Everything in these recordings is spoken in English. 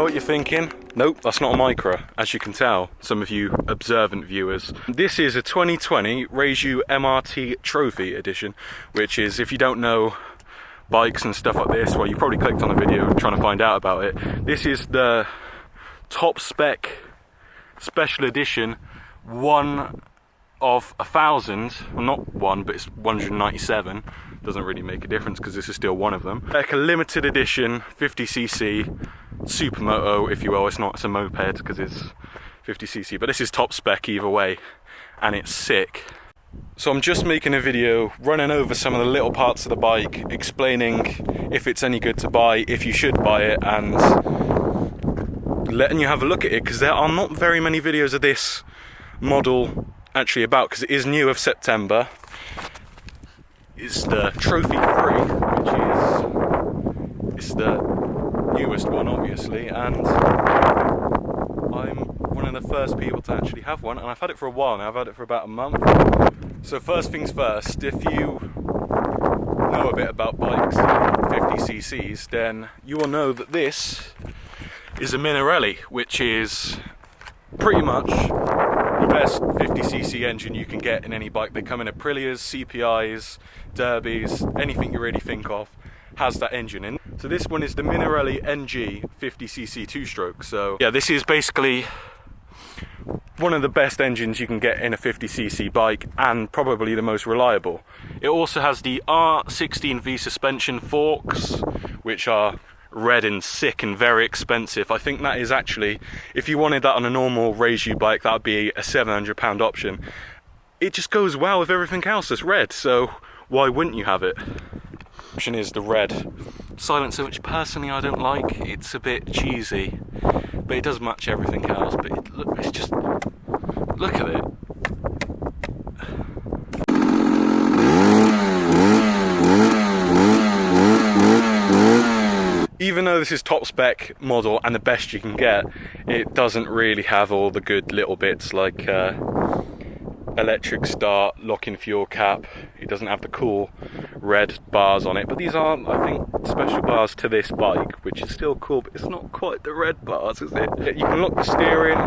what you're thinking? Nope, that's not a Micra, as you can tell, some of you observant viewers. This is a 2020 Rieju Mrt Trophy edition, which is, if you don't know bikes and stuff like this, well, you probably clicked on the video trying to find out about it. This is the top spec special edition, one of 1,000, well, not one, but it's 197. Doesn't really make a difference because this is still one of them. Like a limited edition 50cc supermoto, if you will. It's not, it's a moped because it's 50cc, but this is top spec either way, and it's sick. So I'm just making a video running over some of the little parts of the bike, explaining if it's any good to buy, if you should buy it, and letting you have a look at it, because there are not very many videos of this model actually about, because it is new of September. It's the Trophy 3, which is the newest one, obviously, and I'm one of the first people to actually have one, and I've had it for a while now. I've had it for about a month. So first things first, if you know a bit about bikes, 50cc's, then you will know that this is a Minarelli, which is pretty much the best 50cc engine you can get in any bike. They come in Aprilias, CPIs, Derbies, anything you really think of has that engine in. So this one is the Minarelli NG 50cc 2-stroke. So yeah, this is basically one of the best engines you can get in a 50cc bike, and probably the most reliable. It also has the R16V suspension forks, which are red and sick and very expensive. I think that is actually, if you wanted that on a normal Rieju bike, that would be a £700 option. It just goes well with everything else that's red, so why wouldn't you have it? Option is the red silencer, which personally I don't like. It's a bit cheesy, but it does match everything else. But it's just, look at it. Even though this is top spec model and the best you can get, it doesn't really have all the good little bits like electric start, lock-in fuel cap. It doesn't have the cool red bars on it, but these are, I think, special bars to this bike, which is still cool, but it's not quite the red bars, is it? You can lock the steering,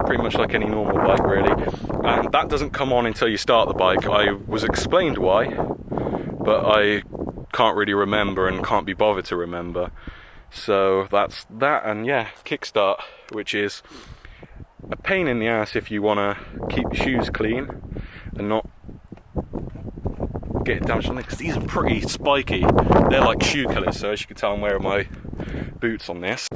pretty much like any normal bike really, and that doesn't come on until you start the bike. I was explained why, but I can't really remember and can't be bothered to remember. So that's that, and yeah, kickstart, which is a pain in the ass if you want to keep your shoes clean and not get damaged on it, because these are pretty spiky. They're like shoe colours, so as you can tell I'm wearing my boots on this.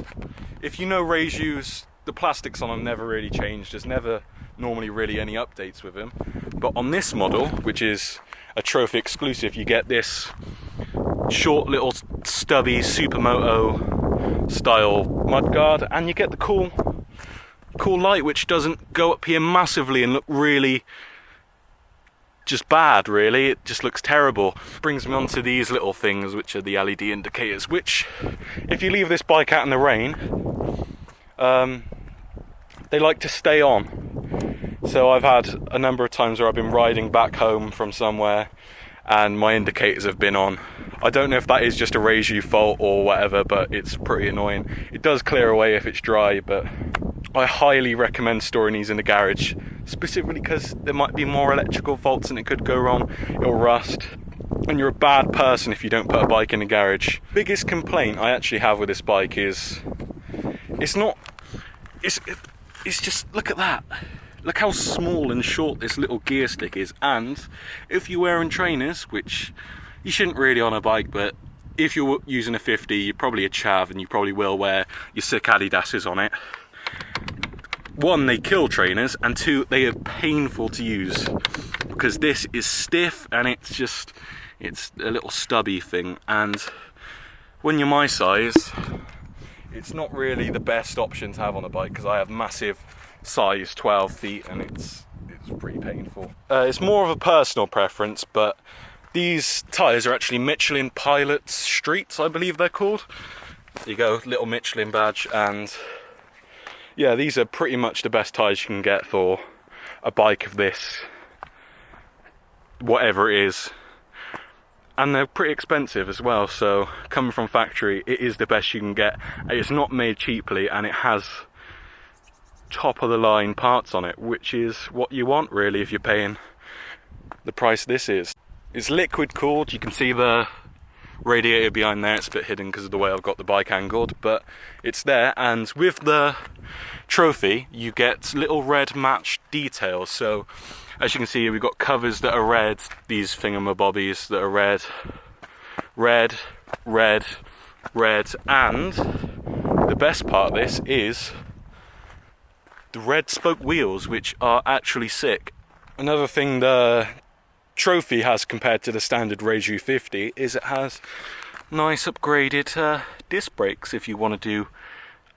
If you know Rieju's, the plastics on them never really changed. There's never normally really any updates with them, but on this model, which is a Trophy exclusive, you get this short little stubby supermoto style mudguard, and you get the cool light, which doesn't go up here massively and look really just bad, really. It just looks terrible. Brings me on to these little things, which are the LED indicators, which if you leave this bike out in the rain, they like to stay on. So I've had a number of times where I've been riding back home from somewhere and my indicators have been on. I don't know if that is just a Rieju fault or whatever, but it's pretty annoying. It does clear away if it's dry, but I highly recommend storing these in the garage, specifically because there might be more electrical faults and it could go wrong. It'll rust, and you're a bad person if you don't put a bike in the garage. Biggest complaint I actually have with this bike is it's just, look at that. Look how small and short this little gear stick is, and if you're wearing trainers, which you shouldn't really on a bike, but if you're using a 50, you're probably a chav and you probably will wear your sick Adidas's on it. One, they kill trainers, and two, they are painful to use because this is stiff and it's a little stubby thing, and when you're my size, it's not really the best option to have on a bike because I have massive size 12 feet and it's pretty painful. It's more of a personal preference, but these tyres are actually Michelin Pilot Streets, I believe they're called. There you go, little Michelin badge, and yeah, these are pretty much the best tyres you can get for a bike of this, whatever it is. and they're pretty expensive as well, so coming from factory, it is the best you can get. It's not made cheaply, and it has top of the line parts on it, which is what you want really if you're paying the price this is. It's liquid cooled. You can see the radiator behind there. It's a bit hidden because of the way I've got the bike angled, but it's there. And with the Trophy, you get little red matched details. So as you can see, we've got covers that are red, these thingamabobbies that are red, red, red, red, and the best part of this is the red spoke wheels, which are actually sick. Another thing the Trophy has compared to the standard Rieju 50 is it has nice upgraded disc brakes if you want to do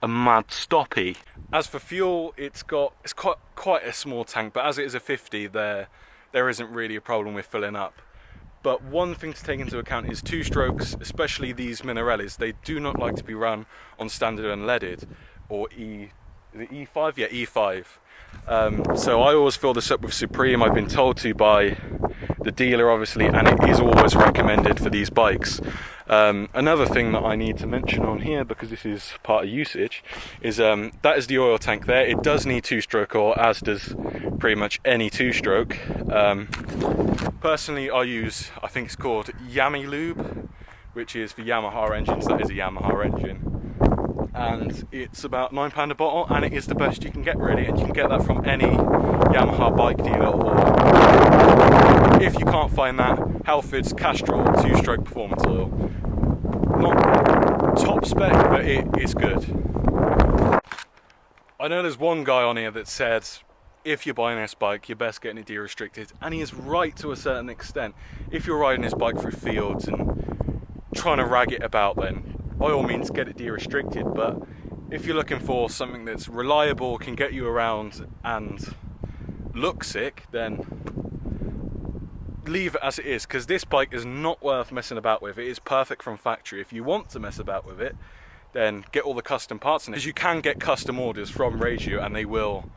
a mad stoppy. As for fuel, it's quite a small tank, but as it is a 50, there isn't really a problem with filling up. But one thing to take into account is two strokes, especially these Minarellis. They do not like to be run on standard unleaded, or is it E5? Yeah, E5. So I always fill this up with Supreme. I've been told to by the dealer, obviously, and it is always recommended for these bikes. Another thing that I need to mention on here, because this is part of usage, is that is the oil tank there. It does need two-stroke oil, as does pretty much any two-stroke. Personally, I use, I think it's called Yami Lube, which is for Yamaha engines. That is a Yamaha engine. And it's about £9 a bottle, and it is the best you can get really, and you can get that from any Yamaha bike dealer, or if you can't find that, Halford's Castrol 2-stroke performance oil. Not top spec, but it is good. I know there's one guy on here that said if you're buying this bike, you're best getting it de-restricted, and he is right to a certain extent. If you're riding this bike through fields and trying to rag it about, then by all means get it de-restricted, but if you're looking for something that's reliable, can get you around and look sick, then leave it as it is, because this bike is not worth messing about with. It is perfect from factory. If you want to mess about with it, then get all the custom parts in it, because you can get custom orders from Rieju and they will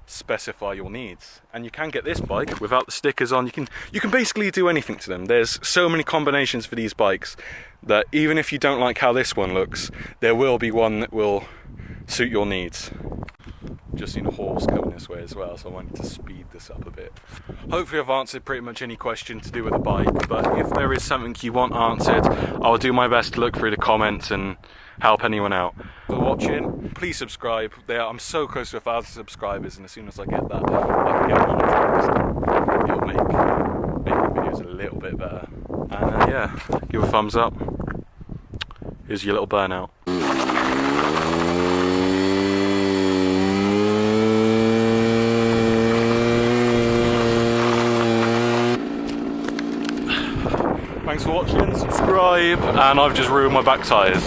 specify your needs. And you can get this bike without the stickers on. You can basically do anything to them. There's so many combinations for these bikes that even if you don't like how this one looks, there will be one that will suit your needs. Just seen a horse coming this way as well, so I wanted to speed this up a bit. Hopefully I've answered pretty much any question to do with the bike, but if there is something you want answered, I'll do my best to look through the comments and help anyone out. For watching, please subscribe. I'm so close to 1,000 subscribers, and as soon as I get that, I can get monetized. It'll make making videos a little bit better. And yeah, give a thumbs up. Here's your little burnout. Thanks for watching, subscribe, and I've just ruined my back tyres.